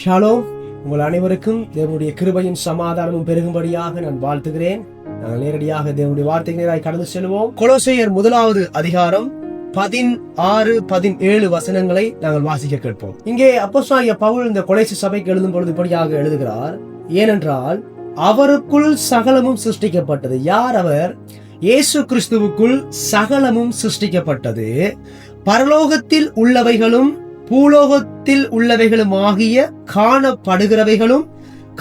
Shalom. உங்கள் அனைவருக்கும் தேவனுடைய கிருபையும் சமாதானமும் பெருகும்படியாக நான் வாழ்த்துகிறேன். நாங்கள் நேரடியாக தேவனுடைய வார்த்தைக்கு நேராக கடந்து செல்வோம். கொலோசையர் 1வது அதிகாரம் 16, 17 வசனங்களை நாங்கள் வாசிக்க கேட்போம். இங்கே அப்போஸ்தலனாகிய பவுல் இந்த கொலோசை சபைக்கு எழுதும் பொழுது இப்படியாக எழுதுகிறார். ஏனென்றால் அவருக்குள் சகலமும் சிருஷ்டிக்கப்பட்டது. யார் அவர்? இயேசு கிறிஸ்துவுக்குள் சகலமும் சிருஷ்டிக்கப்பட்டது. பரலோகத்தில் உள்ளவைகளும் பூலோகத்தில் உள்ளவைகளும் ஆகிய காணப்படுகிறவைகளும்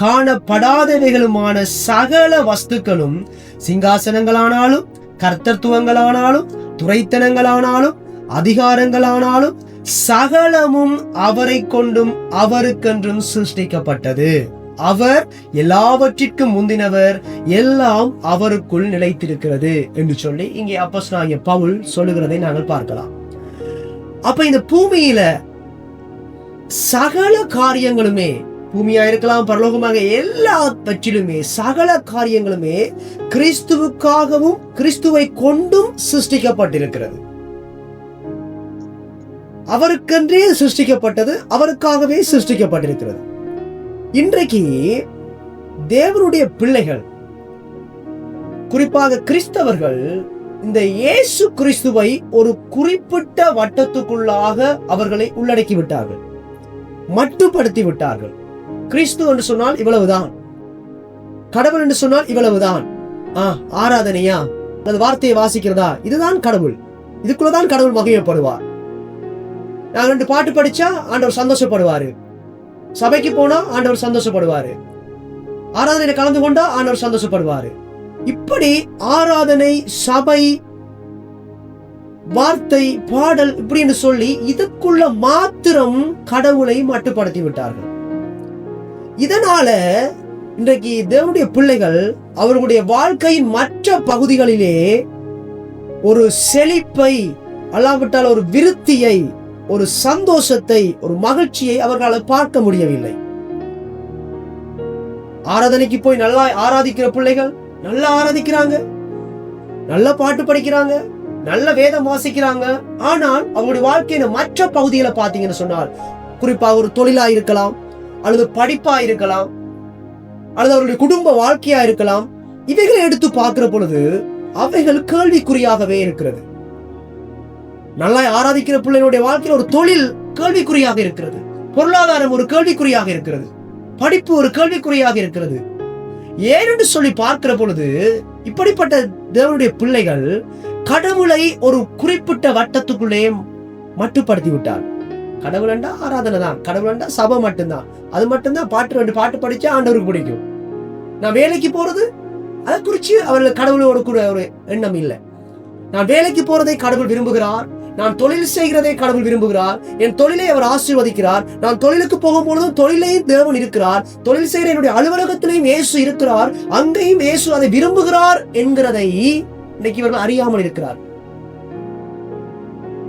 காணப்படாதவைகளுமான சகல வஸ்துக்களும், சிங்காசனங்களானாலும் கர்த்தத்துவங்களானாலும் துரைத்தனங்களானாலும் அதிகாரங்களானாலும் சகலமும் அவரை கொண்டும் அவருக்கென்றும் சிருஷ்டிக்கப்பட்டது. அவர் எல்லாவற்றிற்கும் முந்தினவர், எல்லாம் அவருக்குள் நிலைத்திருக்கிறது என்று சொல்லி இங்கே அப்போஸ்தலனாகிய பவுல் சொல்லுகிறதை நாங்கள் பார்க்கலாம். அப்ப இந்த பூமியில சகல காரியங்களுமே, பூமியா இருக்கலாம் பரலோகமாக, எல்லாவற்றிலுமே சகல காரியங்களுமே கிறிஸ்துவுக்காகவும் கிறிஸ்துவை கொண்டும் சிருஷ்டிக்கப்பட்டிருக்கிறது. அவருக்கென்றே சிருஷ்டிக்கப்பட்டது, அவருக்காகவே சிருஷ்டிக்கப்பட்டிருக்கிறது. இன்றைக்கு தேவனுடைய பிள்ளைகள், குறிப்பாக கிறிஸ்தவர்கள், இந்த இயேசு கிறிஸ்துவை ஒரு குறிப்பிட்ட வட்டத்துக்குள்ளாக அவர்களை உள்ளடக்கி விட்டார்கள், மட்டுப்படுத்தி விட்டார்கள். கிறிஸ்து என்று சொன்னால் இவ்வளவுதான், கடவுள் என்று சொன்னால் இவ்வளவுதான், ஆராதனையா அல்லது வார்த்தையை வாசிக்கிறதா, இதுதான் கடவுள், இதுக்குள்ளதான் கடவுள் மகிமைப்படுவார். நாங்க 2 பாட்டு படிச்சா ஆண்டவர் சந்தோஷப்படுவாரு, சபைக்கு போனா ஆண்டவர் சந்தோஷப்படுவாரு, ஆராதனையில கலந்து கொண்டா ஆண்டவர் சந்தோஷப்படுவாரு. இப்படி ஆராதனை, சபை, வார்த்தை, பாடல் இப்படின்னு சொல்லி இதுக்குள்ள மாத்திரம் கடவுளை மட்டுப்படுத்தி விட்டார்கள். இதனால இன்றைக்கு தேவனுடைய பிள்ளைகள் அவர்களுடைய வாழ்க்கையின் மற்ற பகுதிகளிலே ஒரு செழிப்பை, அல்லாவிட்டால் ஒரு விருத்தியை, ஒரு சந்தோஷத்தை, ஒரு மகிழ்ச்சியை அவர்களால் பார்க்க முடியவில்லை. ஆராதனைக்கு போய் நல்லா ஆராதிக்கிற பிள்ளைகள் நல்லா ஆராதிக்கிறாங்க, நல்ல பாட்டு படிக்கிறாங்க, நல்ல வேதம் வாசிக்கிறாங்க. ஆனால் அவங்களுடைய வாழ்க்கையில மற்ற பகுதிகளை பார்த்தீங்கன்னு சொன்னால், குறிப்பாக ஒரு தொழிலா இருக்கலாம், அல்லது படிப்பா இருக்கலாம், அல்லது அவருடைய குடும்ப வாழ்க்கையா இருக்கலாம், இவைகளை எடுத்து பார்க்கிற பொழுது அவைகள் கேள்விக்குறியாகவே இருக்கிறது. நல்லா ஆராதிக்கிற பிள்ளைகளுடைய வாழ்க்கையில் ஒரு தொழில் கேள்விக்குறியாக இருக்கிறது, பொருளாதாரம் ஒரு கேள்விக்குறியாக இருக்கிறது, படிப்பு ஒரு கேள்விக்குறியாக இருக்கிறது. ஏனென்று சொல்லி பார்க்கிற பொழுது இப்படிப்பட்ட தேவனுடைய பிள்ளைகள் கடவுளை ஒரு குறிப்பிட்ட வட்டத்துக்குள்ளே மட்டுப்படுத்தி விட்டார். கடவுள் என்றா ஆராதனை தான், கடவுள் என்றா சபை மட்டும்தான், அது மட்டும்தான், பாட்டு 2 பாட்டு படிச்சா ஆண்டவருக்கு பிடிக்கும். நான் வேலைக்கு போறது அதை குறிச்சு அவர்கள் கடவுளோட கூட ஒரு எண்ணம் இல்லை. நான் வேலைக்கு போறதை கடவுள் விரும்புகிறார், நான் தொழில் செய்கிறதை கடவுள் விரும்புகிறார், என் தொழிலை அவர் ஆசீர்வதிக்கிறார், நான் தொழிலுக்கு போகும்பொழுதும் தொழிலையும் தேவன் இருக்கிறார், தொழில் செய்கிற என்னுடைய அலுவலகத்திலையும் இயேசு இருக்கிறார், அங்கேயும் இயேசு அதை விரும்புகிறார் என்கிறதை இன்னைக்கு இவர்கள் அறியாமல் இருக்கிறார்.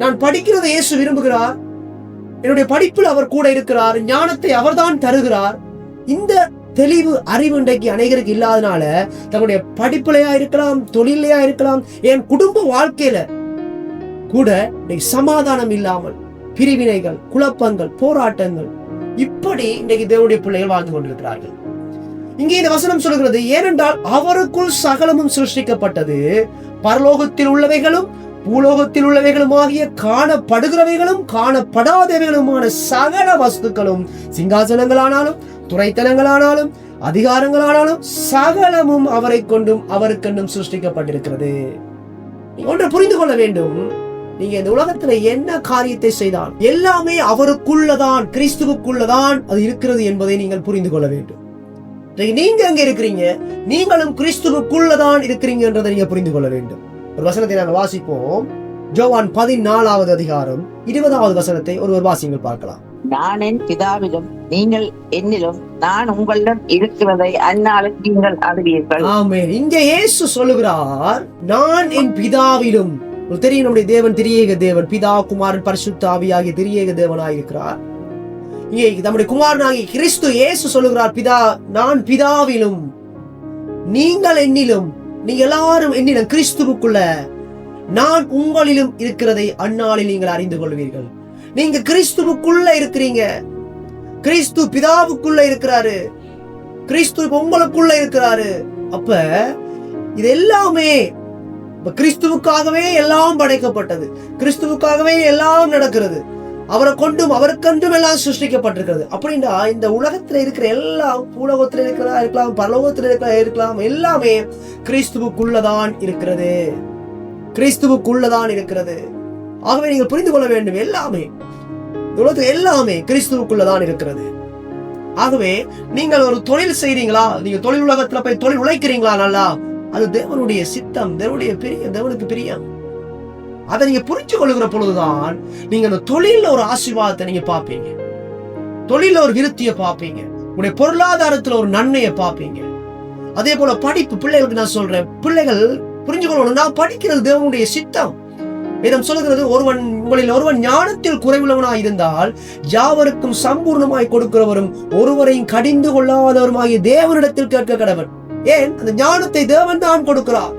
நான் படிக்கிறதை இயேசு விரும்புகிறார், என்னுடைய படிப்பில் அவர் கூட இருக்கிறார், ஞானத்தை அவர்தான் தருகிறார். இந்த தெளிவு, அறிவு இன்றைக்கு அநேகருக்கு இல்லாதனால தன்னுடைய படிப்பிலையா இருக்கலாம், தொழிலையா இருக்கலாம், என் குடும்ப வாழ்க்கையில கூட சமாதானம் இல்லாமல் பிரிவினைகள், குழப்பங்கள், போராட்டங்கள், இப்படி இன்றைக்கு தேவனுடைய பிள்ளைகள் வாழ்ந்து கொண்டிருக்கிறார்கள். இங்கே இந்த வசனம் சொல்கிறது, ஏனென்றால் அவருக்குள் சகலமும் சிருஷ்டிக்கப்பட்டது, பரலோகத்தில் உள்ளவைகளும் பூலோகத்தில் உள்ளவைகளும் ஆகிய காணப்படுகிறவைகளும் காணப்படாதவைகளுமான சகல வஸ்துக்களும், சிங்காசனங்களானாலும் துரைத்தனங்களானாலும் அதிகாரங்களானாலும் சகலமும் அவரை கொண்டும் அவருக்கென்றும் சிருஷ்டிக்கப்பட்டிருக்கிறது. ஒன்றை புரிந்து கொள்ள வேண்டும், நீங்க இந்த உலகத்துல என்ன காரியத்தை செய்தால் எல்லாமே அவருக்குள்ளதான், கிறிஸ்துவுக்குள்ளதான் அது இருக்கிறது என்பதை நீங்கள் புரிந்து கொள்ள வேண்டும். நீங்க எங்க இருக்கிறீங்க? நீங்களும் கிறிஸ்துவுக்குள்ளதான் இருக்கிறீங்க என்றதை நீங்க புரிந்து கொள்ள வேண்டும். ஒரு வசனத்தை நாங்கள் வாசிப்போம். யோவான் 14வது அதிகாரம் 20வது வசனத்தை ஒருவர் வாசிங்கள் பார்க்கலாம். நான் என் பிதாவிலும் நீங்கள் என்னிலும் நான் உங்களிடம் இருக்கிறதை அந்நாளில் நீங்கள் அறிவீர்கள். ஆமென். இங்கே இயேசு சொல்லுகிறார், நான் என் பிதாவிலும். தெரியும், நம்முடைய தேவன் திரியேக தேவன், பிதா, குமாரன், பரிசுத்த ஆவியாகிய திரியேக தேவனாய் இருக்கிறார். இங்கே நம்முடைய குமாரனாகிய கிறிஸ்து இயேசு சொல்லுகிறார், பிதா, நான் பிதாவிலும் நீங்கள் என்னிலும், நீங்க எல்லாரும் என்னிலும், கிறிஸ்துவுக்குள்ள நான் உங்களிலும் இருக்கிறதை அந்நாளில் நீங்கள் அறிந்து கொள்வீர்கள். நீங்க கிறிஸ்துவுக்குள்ள இருக்கிறீங்க. கிறிஸ்து பிதாவுக்குள்ள இருக்கிறாரு, கிறிஸ்து உங்களுக்குள்ள இருக்கிறாரு. அப்ப இது எல்லாமே கிறிஸ்துவுக்காகவே எல்லாம் படைக்கப்பட்டது, கிறிஸ்துவுக்காகவே எல்லாம் நடக்கிறது, அவரை கொண்டும் அவருக்கென்றும் எல்லாம் சிருஷ்டிக்கப்பட்டிருக்கிறது. அப்படின்னா இந்த உலகத்துல இருக்கிற எல்லாம், பூலோகத்துல இருக்கிறதா இருக்கலாம், பரலோகத்துல இருக்கலாம், எல்லாமே கிறிஸ்துவுக்குள்ளதான் இருக்கிறது, கிறிஸ்துவுக்குள்ளதான் இருக்கிறது. ஆகவே நீங்கள் புரிந்து கொள்ள வேண்டும், எல்லாமே உலகத்துல எல்லாமே கிறிஸ்துவுக்குள்ளதான் இருக்கிறது. ஆகவே நீங்கள் ஒரு தொழில் செய்றீங்களா, நீங்க தொழில் உலகத்துல போய் தொழில் உழைக்கிறீங்களா, நல்லா, அது தேவனுடைய சித்தம், தேவனுடைய பிரியம், தேவனுக்கு பிரியம். அதை நீங்க புரிஞ்சு கொள்ளுகிற பொழுதுதான் நீங்க அந்த தொழில ஒரு ஆசீர்வாதத்தை நீங்க பார்ப்பீங்க, தொழில ஒரு விருத்தியை பார்ப்பீங்க, உங்களுடைய பொருளாதாரத்துல ஒரு நன்மையை பார்ப்பீங்க. அதே போல படிப்பு, பிள்ளைகளுக்கு நான் சொல்றேன், பிள்ளைகள் புரிஞ்சு கொள்ளணும், நான் படிக்கிறது தேவனுடைய சித்தம். வேதம் சொல்லுகிறது, உங்களில் ஒருவன் ஞானத்தில் குறைவுள்ளவனாய் இருந்தால் யாவருக்கும் சம்பூர்ணமாய் கொடுக்கிறவரும் ஒருவரையும் கடிந்து கொள்ளாதவருமாகிய தேவனிடத்தில் கேட்க கடவன். ஏன்? அந்த ஞானத்தை தேவன் தான் கொடுக்கிறார்.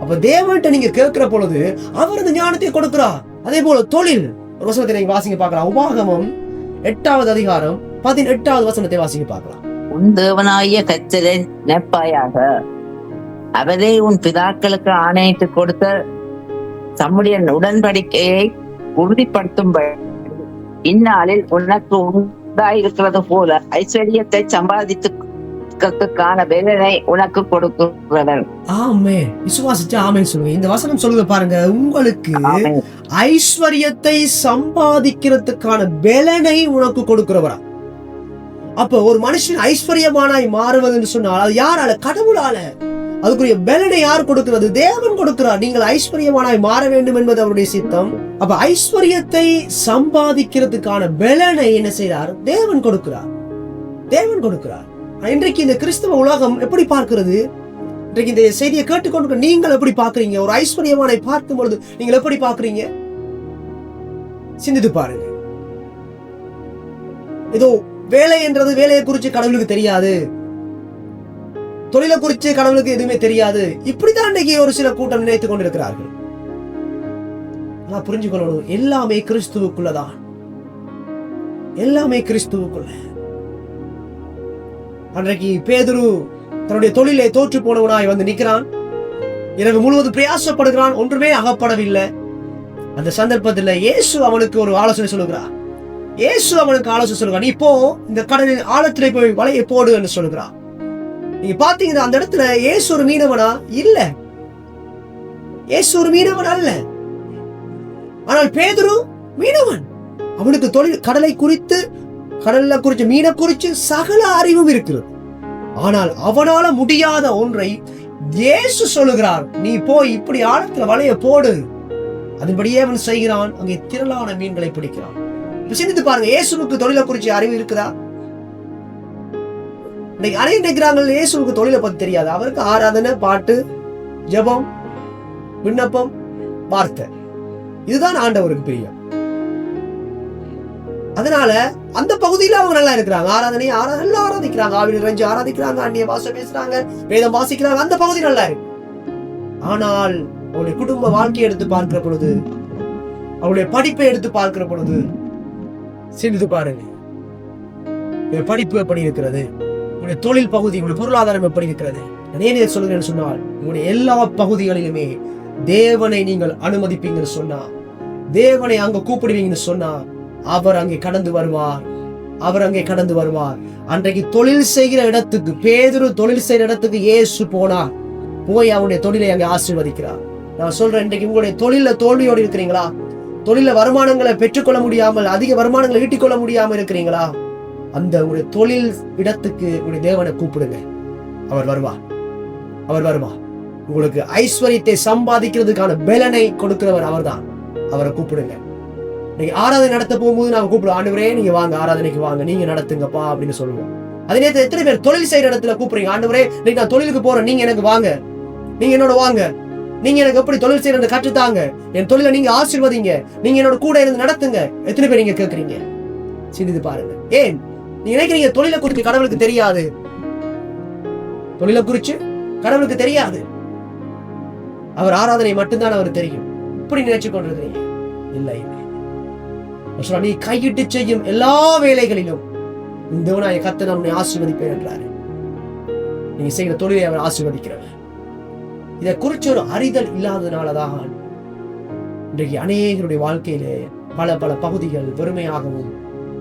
அப்ப தேவன்கிட்ட நீங்க கேட்கிற பொழுது அவர் அந்த ஞானத்தை கொடுக்கிறார். அதே போல தொழில், ஒரு வசனத்தை நீங்க வாசிங்க பார்க்கலாம். உபாகமம் 8வது அதிகாரம் 18வது வசனத்தை வாசிங்க பார்க்கலாம். உன் தேவனாகிய கர்த்தரை நினைப்பாயாக, அவரே உன் பிதாக்களுக்கு ஆணையிட்டு கொடுத்த தம்முடைய உடன்படிக்கையை உறுதிப்படுத்தும்படி இந்நாளில் உனக்கு உண்டாயிருக்கிறது போல ஐஸ்வர்யத்தை சம்பாதித்துக்கான வேலனை உனக்கு கொடுக்கிறவர். ஆமே, விசுவாசிச்சு ஆமே சொல்லுங்க. இந்த வசனம் சொல்லுங்க பாருங்க, உங்களுக்கு ஐஸ்வர்யத்தை சம்பாதிக்கிறதுக்கான வேலனை உனக்கு கொடுக்கிறவரா. அப்ப ஒரு மனுஷன் ஐஸ்வர்யமானாய் மாறுவதுன்னு சொன்னால் அது யாரால? கடவுளால. அதுக்குரிய பலனை யார் கொடுக்கிறது? தேவன் கொடுக்கிறார். நீங்கள் ஐஸ்வர்யமானாய் மாற வேண்டும் என்பது அவருடைய சித்தம். அப்ப ஐஸ்வர்யத்தை சம்பாதிக்கிறதுக்கான பலனை என்ன செய்யறார்? தேவன் கொடுக்கிறார், தேவன் கொடுக்கிறார். இன்றைக்கு இந்த கிறிஸ்தவ உலகம் எப்படி பார்க்கிறது? இன்றைக்கு இந்த செய்தியை கேட்டுக்கொண்டு நீங்கள் எப்படி பாக்குறீங்க? ஒரு ஐஸ்வர்யமானை பார்க்கும் பொழுது நீங்கள் எப்படி பாக்குறீங்க? சிந்தித்து பாருங்க. ஏதோ வேலை என்றது, வேலையை குறித்து கடவுளுக்கு தெரியாது, தொழிலை குறித்து கடவுளுக்கு எதுவுமே தெரியாது, இப்படிதான் இன்னைக்கு ஒரு சில கூட்டம் நினைத்துக் கொண்டிருக்கிறார்கள். புரிஞ்சு கொள்ளணும், எல்லாமே கிறிஸ்துவுக்குள்ளதான், எல்லாமே கிறிஸ்துவுக்குள்ள. அன்றைக்கு பேதுரு தன்னுடைய தொழிலை தோற்று போனவனாய் வந்து நிற்கிறான், இரவு முழுவதும் பிரயாசப்படுகிறான், ஒன்றுமே அகப்படவில்லை. அந்த சந்தர்ப்பத்தில் இயேசு அவனுக்கு ஒரு ஆலோசனை சொல்லுகிறார். இயேசு அவனுக்கு ஆலோசனை சொல்லுகிறார், நீ இப்போ இந்த கடலின் ஆழத்திலே போய் வலையை போடு என்று சொல்லுகிறார். நீங்க பாத்தீங்கன்னா அந்த இடத்துல இயேசு ஒரு மீனவனா? இல்ல, இயேசு ஒரு மீனவன் அல்ல. ஆனால் பேதுரு மீனவன். அவனுக்கு தொழில், கடலை குறித்து, கடல்ல குறித்து, மீனை குறித்து சகல அறிவும் இருக்கிறது. ஆனால் அவனால முடியாத ஒன்றை இயேசு சொல்லுகிறார், நீ போய் இப்படி ஆழத்துல வலைய போடு. அதன்படியே அவன் செய்கிறான். அங்கே திரளான மீன்களை பிடிக்கிறான். சிந்தித்து பாருங்க, இயேசுவுக்கு தொழிலை குறித்து அறிவு இருக்குதா? அனைத்து நினைக்கிறாங்க இயேசுவுக்கு தொழிலை பத்தி தெரியாது. அவருக்கு ஆராதனை, பாட்டு, ஜெபம், விண்ணப்பம், வார்த்தை, இதுதான் ஆண்டவருக்கு பிரியம். அதனால அந்த பகுதியில அவங்க நல்லா இருக்கிறாங்க. ஆராதனை எல்லாம் ஆராதிக்கிறாங்க, ஆவியில் நிறைஞ்சு ஆராதிக்கிறாங்க, அந்நிய பாஷை பேசுறாங்க, வேதம் வாசிக்கிறாங்க, அந்த பகுதி நல்லா இருக்கு. ஆனால் அவருடைய குடும்ப வாழ்க்கையை எடுத்து பார்க்கிற பொழுது, அவருடைய படிப்பை எடுத்து பார்க்கிற பொழுது சிந்தித்து பாருங்க, படிப்பு எப்படி இருக்கிறது, உங்களுடைய தொழில் பகுதி, உங்களுடைய பொருளாதாரம் எப்படி இருக்கிறது. நான் ஏன் சொல்கிறேன்னு சொன்னால், உங்களுடைய எல்லா பகுதிகளிலுமே தேவனை நீங்கள் அனுமதிப்பீங்கன்னு சொன்னா, தேவனை அங்க கூப்பிடுவீங்கன்னு சொன்னா, அவர் அங்கே கடந்து வருவார், அவர் அங்கே கடந்து வருவார். அன்றைக்கு தொழில் செய்கிற இடத்துக்கு, பேதுரு தொழில் செய்கிற இடத்துக்கு இயேசு போனார், போய் அவனுடைய தொழிலை அங்கே ஆசீர்வதிக்கிறார். நான் சொல்றேன், இன்றைக்கு உங்களுடைய தொழில தோல்வியோடு இருக்கிறீங்களா? தொழில வருமானங்களை பெற்றுக்கொள்ள முடியாமல், அதிக வருமானங்களை ஈட்டிக்கொள்ள முடியாமல் இருக்கிறீங்களா? அந்த உங்களுடைய தொழில் இடத்துக்கு உங்களுடைய தேவனை கூப்பிடுங்க, அவர் வருவார், அவர் வருவார். உங்களுக்கு ஐஸ்வர்யத்தை சம்பாதிக்கிறதுக்கான பலனை கொடுக்கிறவர் அவர்தான், அவரை கூப்பிடுங்க. நீங்க ஆராதனை நடத்த போகும்போது நாங்க கூப்பிடுவோம், ஆண்டவரே நீங்க வாங்க, ஆராதனைக்கு வாங்க, நீங்க நடத்துங்கப்பா அப்படின்னு சொல்லுவோம். அதே நேரத்தில் எத்தனை பேர் தொழில் செய்யற இடத்துல கூப்பிடுறீங்க, ஆண்டவரே நீங்க நான் தொழிலுக்கு போறேன், நீங்க எனக்கு வாங்க, நீங்க என்னோட வாங்க, நீங்க எனக்கு எப்படி தொழில் செய்யறது கற்றுத்தாங்க, என் தொழிலை நீங்க ஆசீர்வதிங்க, நீங்க என்னோட கூட இருந்து நடத்துங்க. எத்தனை பேர் நீங்க கேட்கறீங்க? சிந்தித்து பாருங்க. ஏன் நீங்க நினைக்கிறீங்க தொழிலை குறித்து கடவுளுக்கு தெரியாது? தொழிலை குறித்து கடவுளுக்கு தெரியாது, அவர் ஆராதனை மட்டும்தான் அவர் தெரியும். இப்படி நினைச்சு கொண்டிருக்கிறீங்க. இல்லை, நீ கையிட்டு செய்யும் எல்லா வேலைகளிலும் உன் தேவனாய கர்த்தர் நான் உன்னை ஆசீர்வதிப்பேன் என்றாரு. நீங்க செய்கிற தொழிலை அவர் ஆசீர்வதிக்கிறவர். இதை குறிச்ச ஒரு அறிதல் இல்லாததுனாலதான் இன்றைக்கு அநேகருடைய வாழ்க்கையிலே பல பல பகுதிகள் வெறுமையாகவும்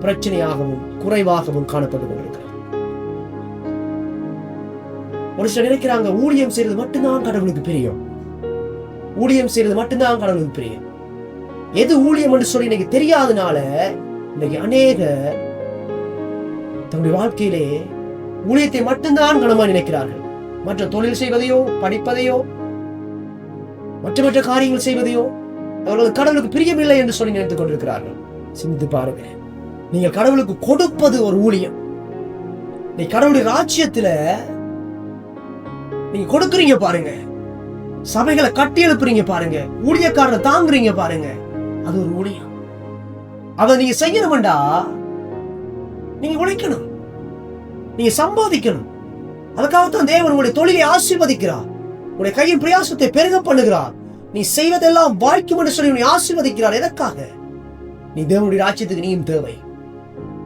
பிரச்சனையாகவும் குறைவாகவும் காணப்பட்டு கொண்டிருக்கிறது. ஒரு சிலர் நினைக்கிறாங்க ஊழியம் செய்யறது மட்டும்தான் கடவுளுக்கு பிரியம், ஊழியம் செய்யறது மட்டும்தான் கடவுளுக்கு பிரியம். எது ஊழியம் என்று சொல்லி இன்னைக்கு தெரியாதனால இன்னைக்கு அநேக தன்னுடைய வாழ்க்கையிலே ஊழியத்தை மட்டும்தான் கனமா நினைக்கிறார்கள். மற்ற தொழில் செய்வதையோ படிப்பதையோ மற்ற காரியங்கள் செய்வதையோ அவர்கள் கடவுளுக்கு பிரியமில்லை என்று சொல்லி நினைத்துக் கொண்டிருக்கிறார்கள். சிந்தித்து பாருங்க, நீங்க கடவுளுக்கு கொடுப்பது ஒரு ஊழியம். நீ கடவுளுடைய ராஜ்யத்துல நீங்க கொடுக்குறீங்க பாருங்க, சபைகளை கட்டி எழுப்புறீங்க பாருங்க, ஊழியக்காரனை தாங்குறீங்க பாருங்க, அது ஒரு ஊழியம். அதை நீங்க செய்யணும்டா நீங்க உழைக்கணும், நீங்க சம்பாதிக்கணும். அதுக்காகத்தான் தேவன் உங்களுடைய தொழிலை ஆசீர்வதிக்கிறார், உங்களுடைய கையின் பிரயாசத்தை பெருக பண்ணுகிறார். நீ செய்வதெல்லாம் வாய்க்கும் என்று சொல்லி உன்னை ஆசீர்வதிக்கிறார். எதற்காக? நீ தேவனுடைய ராஜ்யத்துக்கு நீயும் தேவை,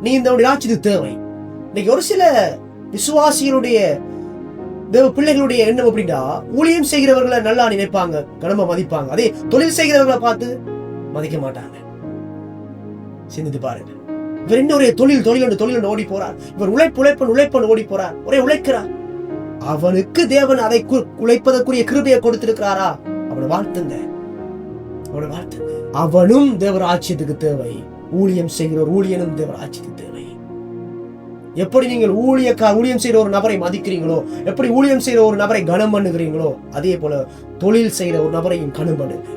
நீ தேவனுடைய ராஜ்யத்துக்கு தேவை. இன்னைக்கு ஒரு சில விசுவாசிகளுடைய தேவ பிள்ளைகளுடைய எண்ணம் அப்படின்னா, ஊழியம் செய்கிறவர்களை நல்லா நினைப்பாங்க, கனமா மதிப்பாங்க. அதே தொழில் செய்கிறவர்களை பார்த்து மதிக்க மாட்டாங்க. சிந்தித்து பாருங்க, இவர் இன்னொரு தொழில் ஓடி போறார், இவர் உழைப்பன் ஓடி போறார், ஒரே உழைக்கிறார். அவனுக்கு தேவன் அதை உழைப்பதற்குரிய கிருபையை கொடுத்திருக்கிறாரா? அவனை வாழ்த்துங்க, அவனை வாழ்த்துங்க. அவனும் தேவராஜ்யத்துக்கு தேவை, ஊழியம் செய்கிற ஒரு ஊழியனும் தேவராஜ்யத்துக்கு தேவை. எப்படி நீங்கள் ஊழியம் செய்கிற ஒரு நபரை மதிக்கிறீங்களோ, எப்படி ஊழியம் செய்கிற ஒரு நபரை கனம் பண்ணுகிறீங்களோ, அதே போல தொழில் செய்கிற ஒரு நபரையும் கனம் பண்ணுங்க.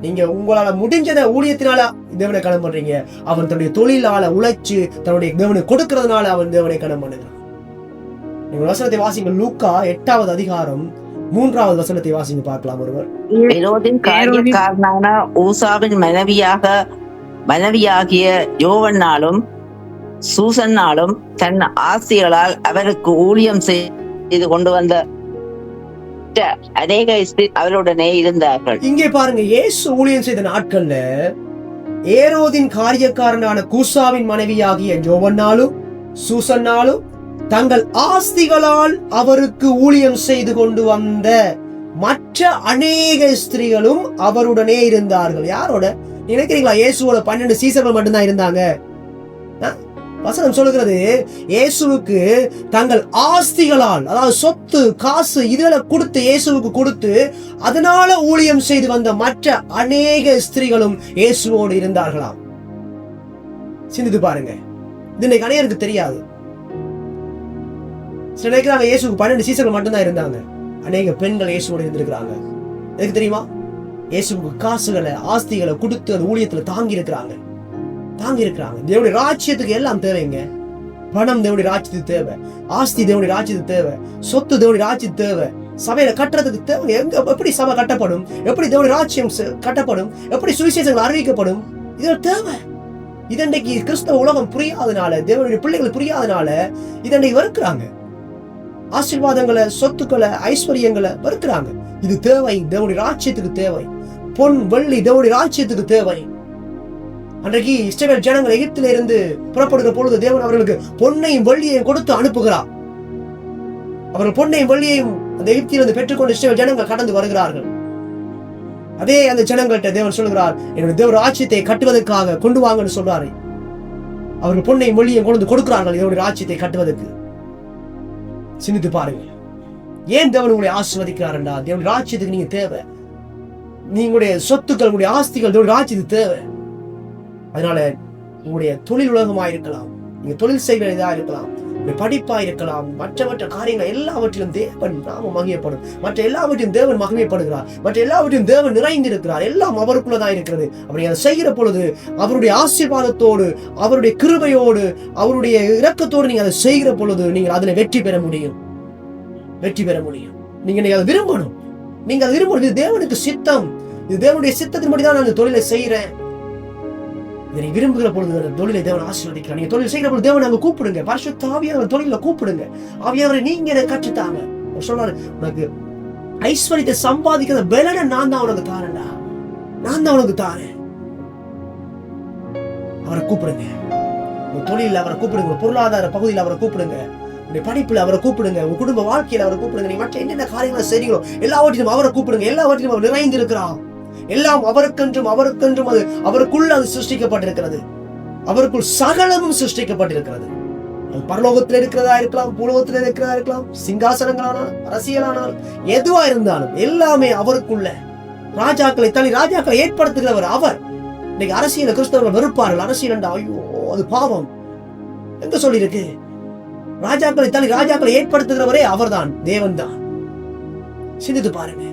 நீங்க உங்களால முடிஞ்சத ஊழியத்தினால தேவனை கனம் பண்றீங்க, அவன் தன்னுடைய தொழிலால உழைச்சு தன்னுடைய தேவனை கொடுக்கிறதுனால அவன் தேவனை கனம் பண்ணுகிறான். நீங்க வசனத்தை வாசிங்க, லூக்கா 8வது அதிகாரம் 3வது வசனத்தை வாசிங்க பார்க்கலாம். ஒருவர் ஹெரோதின் காரியக்காரனான ஊசாவின் மனைவியாகிய யோவன்னாலும் சூசன்னாலும் தன் ஆசிகளால் அவருக்கு ஊழியம் செய்து கொண்டு வந்த அநேக அவருடனே இருந்தார்கள். இங்கே பாருங்க, இயேசு ஊழியம் செய்த நாட்கள்ல ஏரோதின் காரியக்காரனான கூசாவின் மனைவியாகிய யோவன்னாலும் சூசன்னாலும் தங்கள் ஆஸ்திகளால் அவருக்கு ஊழியம் செய்து கொண்டு வந்த மற்ற அநேக ஸ்திரீகளும் அவருடனே இருந்தார்கள். யாரோட நினைக்கிறீங்களா? இயேசுவோட 12 சீசர்கள் மட்டும்தான் இருந்தாங்க. வசனம் சொல்லுகிறது, இயேசுவுக்கு தங்கள் ஆஸ்திகளால், அதாவது சொத்து காசு இதுகளை கொடுத்து இயேசுவுக்கு கொடுத்து அதனால ஊழியம் செய்து வந்த மற்ற அநேக ஸ்திரீகளும் இயேசுவோடு இருந்தார்களாம். சிந்தித்து பாருங்க, இது இன்னைக்கு அநேகருக்கு தெரியாது. சில நினைக்கிறாங்க இயேசுக்கு 12 சீசர்கள் மட்டும்தான் இருந்தாங்க. அநேக பெண்கள் இயேசுவோடு இருந்திருக்கிறாங்க. எதுக்கு தெரியுமா? இயேசுக்கு காசுகளை ஆஸ்திகளை கொடுத்து அந்த ஊழியத்துல தாங்கி இருக்கிறாங்க. தேவனுடைய ராஜ்யத்துக்கு எல்லாம் தேவைங்க. பணம் தேவனுடைய ராஜ்யத்துக்கு தேவை, ஆஸ்தி தேவனுடைய ராஜ்யத்துக்கு தேவை, சொத்து தேவனுடைய ராஜ்யத்துக்கு தேவை, சபையில கட்டுறதுக்கு தேவை. எப்படி சபை கட்டப்படும், எப்படி தேவனுடைய ராஜ்யம் கட்டப்படும், எப்படி சுவிசேஷங்கள் அறிவிக்கப்படும், இதெல்லாம் தேவை. இதன்றைக்கு கிறிஸ்தவ உலகம் புரியாதனால, தேவனுடைய பிள்ளைகள் புரியாதனால இதன்றைக்கு வெறுக்கிறாங்க. ஆசீர்வாதங்களை, சொத்துக்களை, ஐஸ்வர்யங்களை வெறுக்கிறாங்க. இது தேவை, தேவனுடைய ராஜ்யத்துக்கு தேவை. பொன் வெள்ளி தேவனுடைய ராஜ்யத்துக்கு தேவை. அன்றைக்கு இஸ்ரவேல் ஜனங்கள் எகிப்தில இருந்து புறப்படுகிற பொழுது தேவன் அவர்களுக்கு பொன்னையும் வெள்ளியையும் கொடுத்து அனுப்புகிறார். அவர்கள் பொன்னையும் வெள்ளியையும் அந்த எகிப்திலிருந்து பெற்றுக்கொண்டு இஸ்ரவேல் ஜனங்கள் கடந்து வருகிறார்கள். அதே அந்த ஜனங்கள்கிட்ட தேவன் சொல்கிறார், என்னுடைய தேவ ராஜ்யத்தை கட்டுவதற்காக கொண்டு வாங்கன்னு சொல்றாரு. அவர்கள் பொன்னையும் வெள்ளியையும் கொண்டு கொடுக்கிறார்கள் தேவனுடைய ராஜ்யத்தை கட்டுவதற்கு. சிந்தித்து பாருங்க, ஏன் தேவன் உங்களை ஆசீர்வதிக்கிறார்டா? தேவனுடைய ராஜ்யத்துக்கு நீங்க தேவை. நீங்களுடைய சொத்துக்கள், உங்களுடைய ஆஸ்திகள் தேவனுடைய ராஜ்யத்துக்கு தேவை. அதனால உங்களுடைய தொழில் உலகமா இருக்கலாம், நீங்க தொழில் செய்கிற இதா இருக்கலாம், படிப்பா இருக்கலாம், மற்ற காரியங்கள் எல்லாவற்றிலும் தேவன் நாமம் மகிமைப்படும். மற்ற எல்லாவற்றையும் தேவன் மகிமைப்படுகிறார், மற்ற எல்லாவற்றையும் தேவன் நிறைந்திருக்கிறார். எல்லாம் அவருக்குள்ளதான் இருக்கிறது. அப்படி அதை செய்கிற பொழுது அவருடைய ஆசீர்வாதத்தோடு, அவருடைய கிருபையோடு, அவருடைய இரக்கத்தோடு நீங்க அதை செய்கிற பொழுது நீங்கள் அதுல வெற்றி பெற முடியும். நீங்க அதை விரும்பணும். நீங்க அதை விரும்பணும். இது தேவனுக்கு சித்தம். இது தேவனுடைய சித்தத்தின்படிதான் நான் அந்த தொழிலை செய்யறேன். இதை விரும்புகிற பொழுது தொழிலை தேவன் ஆசீர்வதிக்கிறார். நீங்க தொழில் செய்கிற பொழுது தேவன் அங்க கூப்பிடுங்க, பரிசுத்த ஆவியானவர் தொழில கூப்பிடுங்க. ஆவியானவரை நீங்க எனக்கு கற்றுத்தாங்க. சொல்றாரு, உனக்கு ஐஸ்வர்யத்தை சம்பாதிக்கிற பலனை நான் தான் உனக்கு தாரேன்டா, நான் தான் உனக்கு தாரேன். அவரை கூப்பிடுங்க. உங்க தொழில அவரை கூப்பிடுங்க, பொருளாதார பகுதியில் அவரை கூப்பிடுங்க, உங்களுடைய படிப்புல அவரை கூப்பிடுங்க, உங்க குடும்ப வாழ்க்கையில அவரை கூப்பிடுங்க. நீங்க மற்ற என்னென்ன காரியங்களை செய்றீங்களோ எல்லாவற்றிலும் அவரை கூப்பிடுங்க. எல்லாவற்றிலும் அவர் நிறைந்து இருக்கிறார். எல்லாம் அவருக்கென்றும் அது அவருக்குள்ள அது சிருஷ்டிக்கப்பட்டிருக்கிறது. அவருக்குள் சகலமும் சிருஷ்டிக்கப்பட்டிருக்கிறது. அது பரலோகத்தில் இருக்கிறதா இருக்கலாம், பூலோகத்தில் இருக்கிறதா இருக்கலாம், சிங்காசனங்களானாலும் அரசியலானாலும் எதுவா இருந்தாலும் எல்லாமே அவருக்குள்ள. ராஜாக்களை தனி ராஜாக்களை ஏற்படுத்துகிறவர் அவர். இன்னைக்கு அரசியல கிறிஸ்தவர்கள் வெறுப்பார்கள். அரசியல் என்றா ஐயோ அது பாவம் எங்க சொல்லி இருக்கு? ராஜாக்களை தனி ராஜாக்களை ஏற்படுத்துகிறவரே அவர்தான், தேவன் தான். சிந்தித்து பாருங்க.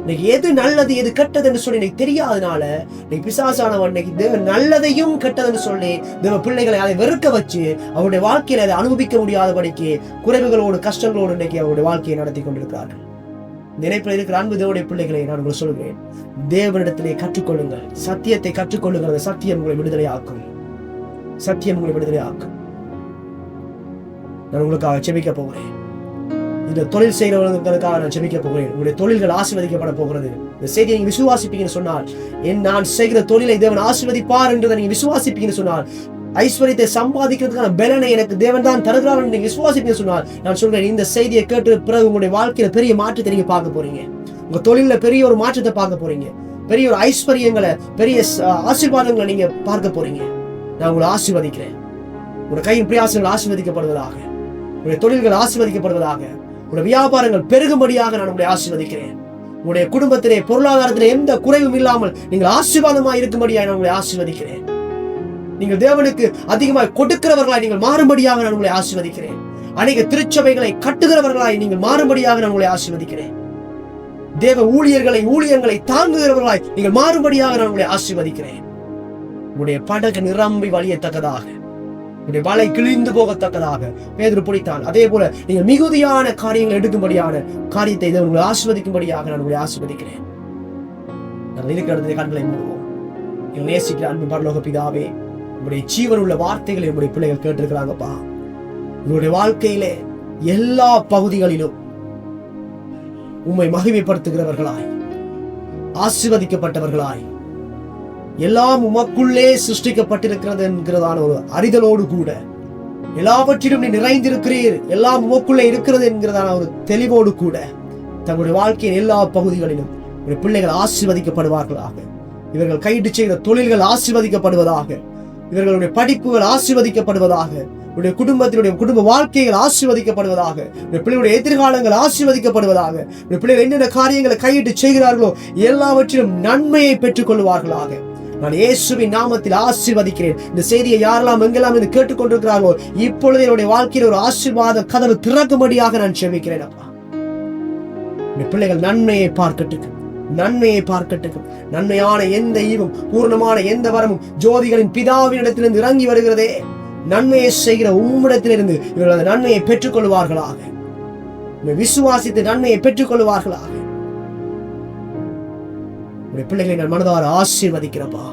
இன்னைக்கு எது நல்லது எது கெட்டது என்று சொல்லி இன்னைக்கு தெரியாதனால இன்னைக்கு பிசாசானவன் இன்னைக்கு தேவன் நல்லதையும் கெட்டதுன்னு சொல்லி தேவ பிள்ளைகளை அதை வெறுக்க வச்சு அவருடைய வாழ்க்கையில அதை அனுபவிக்க முடியாதபடிக்கு குறைவுகளோடு கஷ்டங்களோடு இன்னைக்கு அவருடைய வாழ்க்கையை நடத்தி கொண்டிருக்கிறார்கள். நினைப்பில் இருக்கிற அன்பு தேவனுடைய பிள்ளைகளை நான் உங்களுக்கு சொல்கிறேன், தேவனிடத்திலே கற்றுக்கொள்ளுங்கள், சத்தியத்தை கற்றுக்கொள்ளுங்கள். அந்த சத்தியம் உங்களை விடுதலை ஆக்கும். சத்தியம் உங்களை விடுதலை ஆக்கும். நான் உங்களுக்காக செபிக்க போகிறேன். இந்த தொழில் செய்கிறவர்களுக்காக நான் செபிக்க போகிறேன். உங்களுடைய தொழில்கள் ஆசீர்வதிக்கப்பட போகிறது. இந்த செய்தியை நீங்க விசுவாசிப்பீங்கன்னு சொன்னால், நான் செய்கிற தொழிலை தேவன் ஆசீர்வதிப்பார் என்றதை நீங்க விசுவாசிப்பீங்கன்னு சொன்னால், ஐஸ்வர்யத்தை சம்பாதிக்கிறதுக்கான பலனை எனக்கு தேவன் தான் தருகிறார் என்று நீங்க விசுவாசிப்பீங்கன்னு சொன்னால், நான் சொல்றேன், இந்த செய்தியை கேட்டு பிறகு உங்களுடைய வாழ்க்கையில பெரிய மாற்றத்தை நீங்க பார்க்க போறீங்க. உங்க தொழில பெரிய ஒரு மாற்றத்தை பார்க்க போறீங்க. பெரிய ஒரு ஐஸ்வர்யங்களை, பெரிய ஆசீர்வாதங்களை நீங்க பார்க்க போறீங்க. நான் உங்களை ஆசீர்வதிக்கிறேன். உங்களுடைய கையின் பிரயாசங்கள் ஆசீர்வதிக்கப்படுவதாக, உங்களுடைய தொழில்கள் ஆசீர்வதிக்கப்படுவதாக, உங்களுடைய வியாபாரங்கள் பெருகும்படியாக நான் உங்களை ஆசீர்வதிக்கிறேன். உங்களுடைய குடும்பத்திலே பொருளாதாரத்திலே எந்த குறைவும் இல்லாமல் நீங்கள் ஆசீர்வாதமாக இருக்கும்படியாக நான் உங்களை ஆசீர்வதிக்கிறேன். நீங்கள் தேவனுக்கு அதிகமாக கொடுக்கிறவர்களாய் நீங்கள் மாறும்படியாக நான் உங்களை ஆசீர்வதிக்கிறேன். அநேக திருச்சபைகளை கட்டுகிறவர்களாய் நீங்கள் மாறும்படியாக நான் உங்களை ஆசீர்வதிக்கிறேன். தேவ ஊழியங்களை தாங்குகிறவர்களாய் நீங்கள் மாறும்படியாக நான் உங்களை ஆசீர்வதிக்கிறேன். உங்களுடைய படகு நிரம்பி வழியத்தக்கதாக, உங்களுடைய வலை கிழிந்து போகத்தக்கதாக பேதுரு பிடித்தான். அதே போல நீங்கள் மிகுதியான காரியங்கள் எடுக்கும்படியான காரியத்தை உங்களை ஆசீர்வதிக்கும்படியாக நான் உங்களை ஆசீர்வதிக்கிறேன். நான் இருக்கிற இடத்துல கண்களை மூடுவோம். நீங்கள் நேசிக்கிற அன்பு பரலோக பிதாவே, உங்களுடைய ஜீவன் உள்ள வார்த்தைகளை உங்களுடைய பிள்ளைகள் கேட்டிருக்கிறாங்கப்பா. உங்களுடைய வாழ்க்கையிலே எல்லா பகுதிகளிலும் உம்மை மகிமைப்படுத்துகிறவர்களாய், ஆசீர்வதிக்கப்பட்டவர்களாய், எல்லாம் உமக்குள்ளே சிருஷ்டிக்கப்பட்டிருக்கிறது என்கிறதான ஒரு அறிதலோடு கூட, எல்லாவற்றிலும் நீ நிறைந்திருக்கிறீர், எல்லாம் உமக்குள்ளே இருக்கிறது என்கிறதான ஒரு தெளிவோடு கூட தங்களுடைய வாழ்க்கையின் எல்லா பகுதிகளிலும் உங்களுடைய பிள்ளைகள் ஆசீர்வதிக்கப்படுவார்களாக. இவர்கள் கையிட்டு செய்கிற தொழில்கள் ஆசீர்வதிக்கப்படுவதாக, இவர்களுடைய படிப்புகள் ஆசீர்வதிக்கப்படுவதாக, உடைய குடும்பத்தினுடைய குடும்ப வாழ்க்கைகள் ஆசீர்வதிக்கப்படுவதாக, பிள்ளைகளுடைய எதிர்காலங்கள் ஆசீர்வதிக்கப்படுவதாக, பிள்ளைகள் என்னென்ன காரியங்களை கையிட்டு செய்கிறார்களோ எல்லாவற்றிலும் நன்மையை பெற்றுக் கொள்வார்களாக. நான் இயேசுவின் நாமத்தில் ஆசீர்வதிக்கிறேன். இந்த செய்தியை யாரெல்லாம் எங்கெல்லாம் என்று கேட்டுக்கொண்டிருக்கிறார்களோ இப்பொழுது என்னுடைய வாழ்க்கையில் ஒரு ஆசீர்வாத கதவு திறக்கும்படியாக நான் செபிக்கிறேன். அப்பா, பிள்ளைகள் நன்மையை பார்க்கட்டுக்கு, நன்மையை பார்க்கட்டுக்கு. நன்மையான எந்த ஈவும் பூர்ணமான எந்த வரமும் ஜோதிகளின் பிதாவினிடத்திலிருந்து இறங்கி வருகிறதே. நன்மையை செய்கிற உம்மிடத்திலிருந்து இவர்கள் அந்த நன்மையை பெற்றுக் கொள்வார்களாக. விசுவாசித்து நன்மையை பெற்றுக் கொள்வார்களாக. பிள்ளைகளை நான் மனதார ஆசீர்வதிக்கிறப்பா.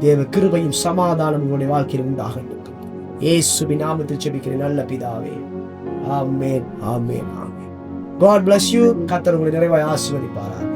தேவ கிருபையும் சமாதானம் உங்களுடைய வாழ்க்கையில் உண்டாகட்டும். இயேசுவின் நாமத்தில் ஜெபிக்கிறேன் நல்ல பிதாவே. ஆமென், ஆமென், ஆமென். God bless you. கர்த்தர் உங்களை நிறைவாய் ஆசீர்வதிப்பாராக.